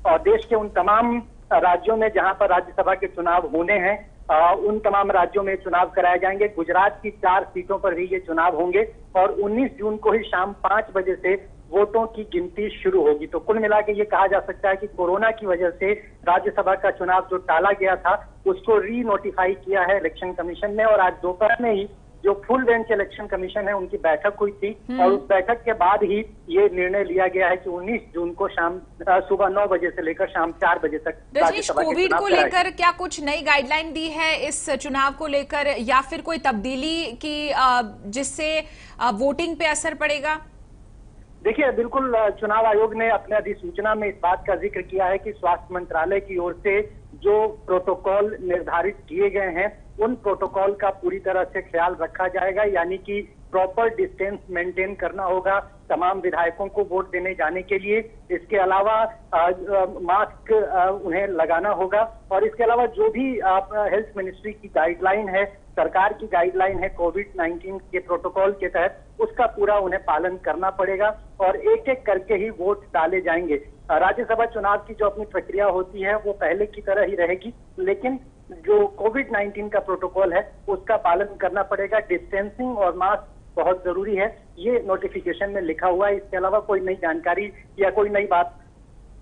और देश के उन तमाम राज्यों में जहां पर राज्यसभा के चुनाव होने हैं, उन तमाम राज्यों में चुनाव कराए जाएंगे। गुजरात की 4 सीटों पर भी ये चुनाव होंगे और 19 जून को ही शाम 5 बजे से वोटों की गिनती शुरू होगी। तो कुल मिला के ये कहा जा सकता है कि कोरोना की वजह से राज्यसभा का चुनाव जो टाला गया था उसको री नोटिफाई किया है इलेक्शन कमीशन ने, और आज दोपहर में ही जो फुल बेंच इलेक्शन कमीशन है उनकी बैठक हुई थी और उस बैठक के बाद ही ये निर्णय लिया गया है कि 19 जून को सुबह 9 बजे से लेकर शाम 4 बजे तक रजनीश, कोविड को लेकर क्या कुछ नई गाइडलाइन दी है इस चुनाव को लेकर, या फिर कोई तब्दीली की जिससे वोटिंग पे असर पड़ेगा? देखिए, बिल्कुल चुनाव आयोग ने अपने अधिसूचना में इस बात का जिक्र किया है कि स्वास्थ्य मंत्रालय की ओर से जो प्रोटोकॉल निर्धारित किए गए हैं उन प्रोटोकॉल का पूरी तरह से ख्याल रखा जाएगा, यानी कि प्रॉपर डिस्टेंस मेंटेन करना होगा तमाम विधायकों को वोट देने जाने के लिए। इसके अलावा मास्क उन्हें लगाना होगा और इसके अलावा जो भी हेल्थ मिनिस्ट्री की गाइडलाइन है, सरकार की गाइडलाइन है कोविड-19 के प्रोटोकॉल के तहत, उसका पूरा उन्हें पालन करना पड़ेगा और एक एक करके ही वोट डाले जाएंगे। राज्यसभा चुनाव की जो अपनी प्रक्रिया होती है वो पहले की तरह ही रहेगी, लेकिन जो कोविड-19 का प्रोटोकॉल है उसका पालन करना पड़ेगा। डिस्टेंसिंग और मास्क बहुत जरूरी है, ये नोटिफिकेशन में लिखा हुआ है। इसके अलावा कोई नई जानकारी या कोई नई बात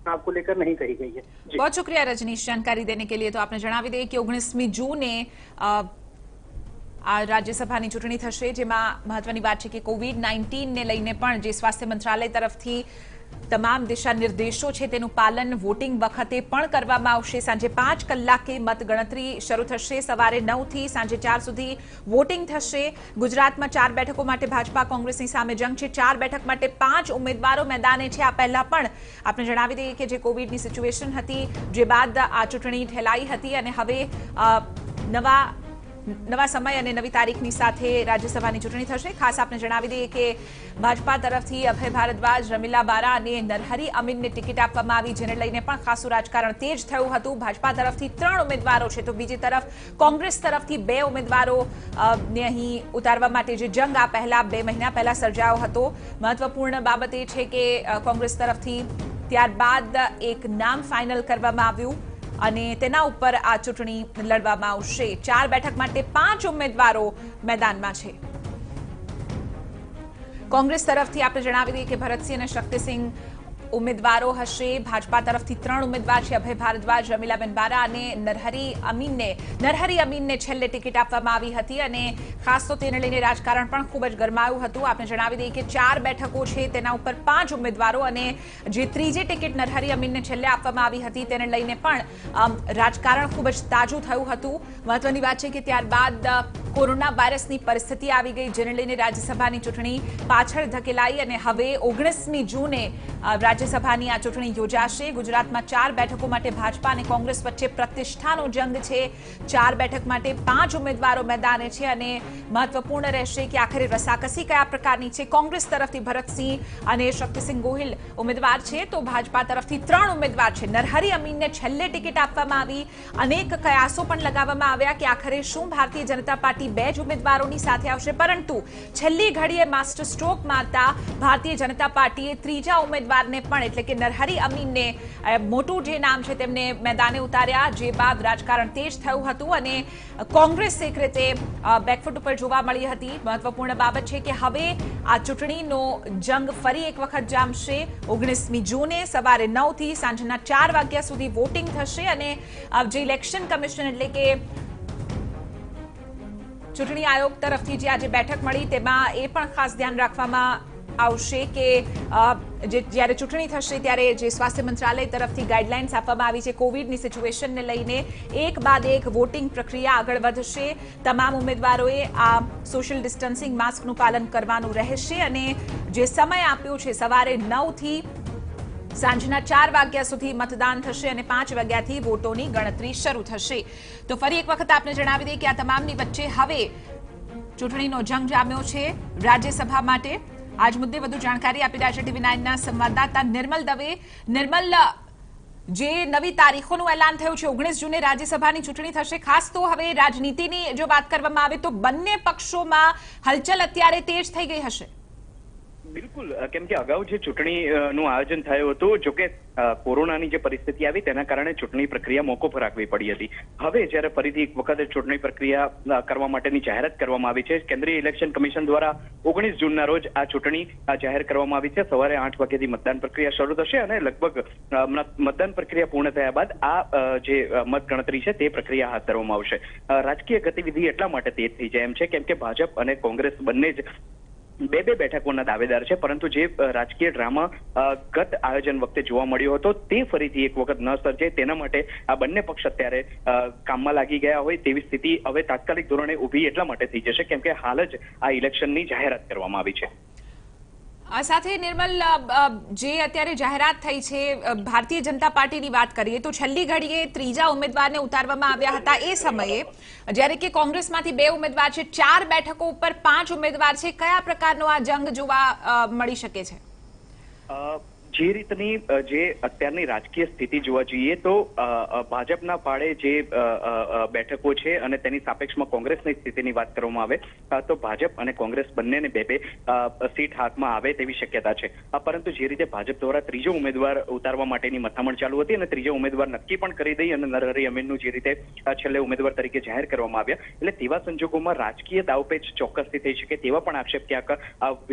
आपको लेकर नहीं कही गई है। बहुत शुक्रिया रजनीश जानकारी देने के लिए। तो आपने જણાવી દઈએ કે 19મી જૂને આ રાજ્યસભાની ચૂંટણી થશે, જેમાં મહત્વની વાત છે કે કોવિડ-19 ને લઈને પણ જે સ્વાસ્થ્ય મંત્રાલય તરફથી તમામ દિશા નિર્દેશો છે તેનું પાલન વોટિંગ વખતે પણ કરવામાં આવશે। સાંજે 5 કલાકે મતગણતરી શરૂ થશે, સવારે 9 થી સાંજે 4 સુધી વોટિંગ થશે। ગુજરાતમાં 4 બેઠકો માટે ભાજપા કોંગ્રેસની સામે જંગ છે। 4 બેઠક માટે 5 ઉમેદવારો મેદાને છે। આ પહેલા પણ આપણે જણાવી દઈએ કે જે કોવિડની સિચ્યુએશન હતી, જે બાદ આ ચૂંટણી ઠેલાઈ હતી અને હવે નવા સમય અને નવી તારીખની સાથે રાજ્યસભાની ચૂંટણી થશે। ખાસ આપણે જણાવી દઈએ કે ભાજપા તરફથી અભય ભારદ્વાજ, રમીલા બારા અને નરહરી અમીનને ટિકિટ આપવામાં આવી, જેને લઈને પણ ખાસું રાજકારણ તેજ થયું હતું। ભાજપા તરફથી 3 ઉમેદવારો છે, તો બીજી તરફ કોંગ્રેસ તરફથી 2 ઉમેદવારોને અહીં ઉતારવા માટે જે જંગ આ પહેલા 2 મહિના પહેલા સર્જાયો હતો। મહત્વપૂર્ણ બાબત એ છે કે કોંગ્રેસ તરફથી ત્યારબાદ એક નામ ફાઇનલ કરવામાં આવ્યું અને તેના ઉપર આ ચૂંટણી લડવામાં આવશે। 4 બેઠક માટે 5 ઉમેદવારો મેદાનમાં છે। કોંગ્રેસ તરફથી આપણે જણાવી દઈએ કે ભરતસિંહ અને શક્તિસિંહ ઉમેદવારો હશે। ભાજપા તરફથી 3 ઉમેદવાર છે, અભય ભારદ્વાજ, રમીલાબેન બારા અને નરહરી અમીનને છેલ્લે ટિકિટ આપવામાં આવી હતી અને ખાસ તો તેને લઈને રાજકારણ પણ ખૂબ જ ગરમાયું હતું। આપણે જણાવી દઈએ કે 4 બેઠકો છે, તેના ઉપર 5 ઉમેદવારો અને જે ત્રીજી ટિકિટ નરહરી અમીનને છેલ્લે આપવામાં આવી હતી તેને લઈને પણ રાજકારણ ખૂબ જ તાજું થયું હતું। મહત્વની વાત છે કે ત્યારબાદ કોરોના વાયરસની પરિસ્થિતિ આવી ગઈ, જેને લઈને રાજ્યસભાની ચૂંટણી પાછળ ધકેલાઈ અને હવે 19મી જૂને રાજ્યસભાની આ ચૂંટણી યોજાશે। ગુજરાતમાં 4 બેઠકો માટે ભાજપા અને કોંગ્રેસ વચ્ચે પ્રતિષ્ઠાનો જંગ છે। 4 બેઠક માટે 5 ઉમેદવારો મેદાને છે અને મહત્વપૂર્ણ રહેશે કે આખરે રસાકસી કયા પ્રકારની છે। કોંગ્રેસ તરફથી ભરતસિંહ અને શક્તિસિંહ ગોહિલ ઉમેદવાર છે, તો ભાજપા તરફથી 3 ઉમેદવાર છે। નરહરી અમીનને છેલ્લે ટિકિટ આપવામાં આવી। અનેક કયાસો પણ લગાવવામાં આવ્યા કે આખરે શું ભારતીય જનતા પાર્ટી 2 જ ઉમેદવારોની સાથે આવશે, પરંતુ છેલ્લી ઘડીએ માસ્ટર સ્ટ્રોક મારતા ભારતીય જનતા પાર્ટીએ ત્રીજા ઉમેદવારને પણ એટલે કે નરહરી અમીનને મોટું જે નામ છે તેમને મેદાને ઉતાર્યા, જે બાદ રાજકારણ તેજ થયું હતું અને કોંગ્રેસ એક રીતે બેકફૂટ ઉપર જોવા મળી હતી। મહત્વપૂર્ણ બાબત છે કે હવે આ ચૂંટણીનો જંગ ફરી એક વખત જામશે। 19મી જૂને સવારે 9 થી સાંજના 4 વાગ્યા સુધી વોટિંગ થશે અને જે ઇલેક્શન કમિશન એટલે કે ચૂંટણી આયોગ તરફથી જે આજે બેઠક મળી તેમાં એ પણ ખાસ ધ્યાન રાખવામાં આવશે કે જ્યારે ચૂંટણી થશે ત્યારે જે સ્વાસ્થ્ય મંત્રાલય તરફથી ગાઈડલાઇન્સ આપવામાં આવી છે કોવિડની સિચ્યુએશનને લઈને, એક બાદ એક વોટિંગ પ્રક્રિયા આગળ વધશે। તમામ ઉમેદવારોએ આ સોશિયલ ડિસ્ટન્સિંગ, માસ્કનું પાલન કરવાનું રહેશે અને જે સમય આપ્યો છે સવારે 9 થી સાંજના 4 વાગ્યા સુધી મતદાન થશે અને 5 વાગ્યાથી વોટોની ગણતરી શરૂ થશે। તો ફરી એક વખત આપને જણાવી દઈએ કે આ તમામની વચ્ચે હવે ચૂંટણીનો જંગ જામ્યો છે રાજ્યસભા માટે। આજ મુદ્દે વધુ જાણકારી આપી રહ્યા છે TV9ના સંવાદદાતા નિર્મલ દવે। નિર્મલ, જે નવી તારીખોનું એલાન થયું છે, 19 જૂને રાજ્યસભાની ચૂંટણી થશે। ખાસ તો હવે રાજનીતિની જો વાત કરવામાં આવે તો બંને પક્ષોમાં હલચલ અત્યારે તેજ થઈ ગઈ હશે। બિલકુલ, કેમ કે અગાઉ જે ચૂંટણીનું આયોજન થયું હતું, જોકે કોરોનાની જે પરિસ્થિતિ આવી તેના કારણે ચૂંટણી પ્રક્રિયા મોકૂફ રાખવી પડી હતી. હવે જ્યારે ફરીથી એક વખત ચૂંટણી પ્રક્રિયા કરવા માટેની જાહેરાત કરવામાં આવી છે, કેન્દ્રીય ઇલેક્શન કમિશન દ્વારા 19 જૂનના રોજ આ ચૂંટણી જાહેર કરવામાં આવી છે. સવારે 8 વાગ્યાથી મતદાન પ્રક્રિયા શરૂ થશે અને લગભગ મતદાન પ્રક્રિયા પૂર્ણ થયા બાદ આ જે મતગણતરી છે તે પ્રક્રિયા હાથ ધરવામાં આવશે. રાજકીય ગતિવિધિ એટલા માટે તેજ થઈ જાય એમ છે કેમ કે ભાજપ અને કોંગ્રેસ બંને જ બે બેઠકોના દાવેદાર છે, પરંતુ જે રાજકીય ડ્રામા ગત આયોજન વખતે જોવા મળ્યો હતો તે ફરીથી એક વખત ન સર્જે તેના માટે આ બંને પક્ષ અત્યારે કામમાં લાગી ગયા હોય તેવી સ્થિતિ હવે તાત્કાલિક ધોરણે ઊભી એટલા માટે થઈ જશે કેમ કે હાલ જ આ ઇલેક્શનની જાહેરાત કરવામાં આવી છે. સાથે નિર્મલ, જે અત્યારે જાહેરાત થઈ છે, ભારતીય જનતા પાર્ટીની વાત કરીએ તો છેલ્લી ઘડીએ ત્રીજા ઉમેદવારને ઉતારવામાં આવ્યા હતા. એ સમયે જ્યારે કે કોંગ્રેસમાંથી 2 ઉમેદવાર છે, 4 બેઠકો ઉપર 5 ઉમેદવાર છે, કયા પ્રકારનો આ જંગ જોવા મળી શકે છે? જે રીતની જે અત્યારની રાજકીય સ્થિતિ જોવા જઈએ તો ભાજપના ફાળે જે બેઠકો છે અને તેની સાપેક્ષમાં કોંગ્રેસની સ્થિતિની વાત કરવામાં આવે તો ભાજપ અને કોંગ્રેસ બંનેને બે સીટ હાથમાં આવે તેવી શક્યતા છે. પરંતુ જે રીતે ભાજપ દ્વારા ત્રીજો ઉમેદવાર ઉતારવા માટેની મથામણ ચાલુ હતી અને ત્રીજો ઉમેદવાર નક્કી પણ કરી દઈ અને નરહરી અમીનનું જે રીતે છેલ્લે ઉમેદવાર તરીકે જાહેર કરવામાં આવ્યા, એટલે તેવા સંજોગોમાં રાજકીય દાવપેચ ચોક્કસથી થઈ શકે તેવા પણ આક્ષેપ ક્યાંક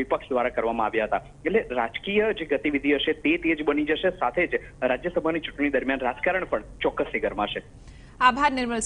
વિપક્ષ દ્વારા કરવામાં આવ્યા હતા. એટલે રાજકીય જે ગતિવિધિ હશે તે તેજ બની જશે, સાથે જ રાજ્યસભાની ચૂંટણી દરમિયાન રાજકારણ પણ ચોક્કસથી ગરમાશે. આભાર નિર્મલ.